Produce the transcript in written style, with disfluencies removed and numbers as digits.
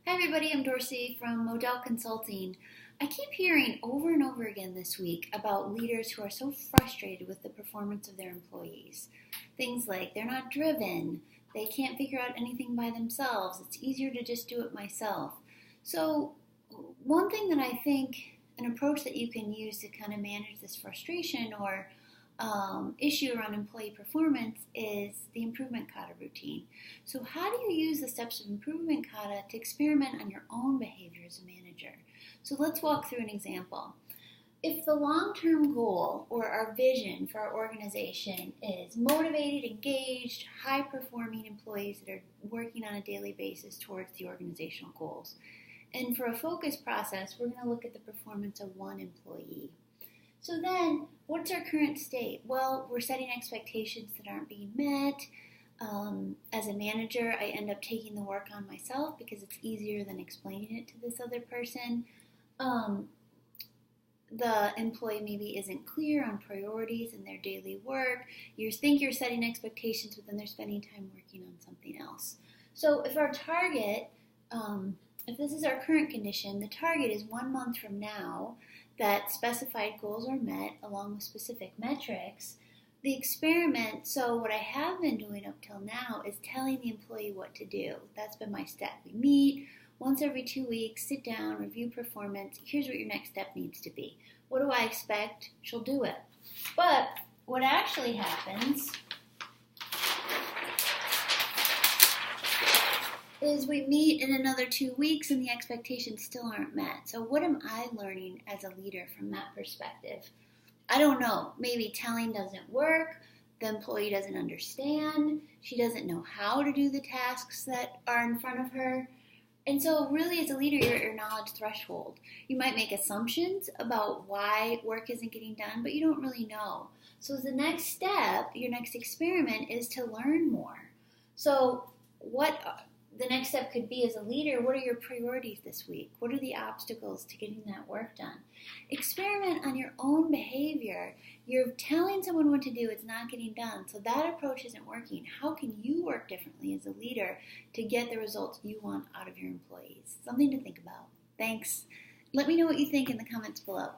Hi everybody, I'm Dorsey from Model Consulting. I keep hearing over and over again this week about leaders who are so frustrated with the performance of their employees. Things like they're not driven, they can't figure out anything by themselves, it's easier to just do it myself. So one thing that I think, an approach that you can use to kind of manage this frustration or issue around employee performance is the Improvement Kata routine. So how do you use the steps of Improvement Kata to experiment on your own behavior as a manager? So let's walk through an example. If the long-term goal or our vision for our organization is motivated, engaged, high-performing employees that are working on a daily basis towards the organizational goals, and for a focus process, we're going to look at the performance of one employee. So then, what's our current state? Well, we're setting expectations that aren't being met. As a manager, I end up taking the work on myself because it's easier than explaining it to this other person. The employee maybe isn't clear on priorities in their daily work. You think you're setting expectations, but then they're spending time working on something else. So if our target, if this is our current condition, the target is 1 month from now that specified goals are met along with specific metrics. The experiment, so what I have been doing up till now is telling the employee what to do. That's been my step. We meet once every 2 weeks, sit down, review performance. Here's what your next step needs to be. What do I expect? She'll do it. But what actually happens is we meet in another 2 weeks and the expectations still aren't met. So what am I learning as a leader from that perspective? I don't know. Maybe telling doesn't work. The employee doesn't understand. She doesn't know how to do the tasks that are in front of her. And so really as a leader, you're at your knowledge threshold. You might make assumptions about why work isn't getting done, but you don't really know. So the next step, your next experiment is to learn more. So what the next step could be as a leader, what are your priorities this week? What are the obstacles to getting that work done? Experiment on your own behavior. You're telling someone what to do, it's not getting done. So that approach isn't working. How can you work differently as a leader to get the results you want out of your employees? Something to think about. Thanks. Let me know what you think in the comments below.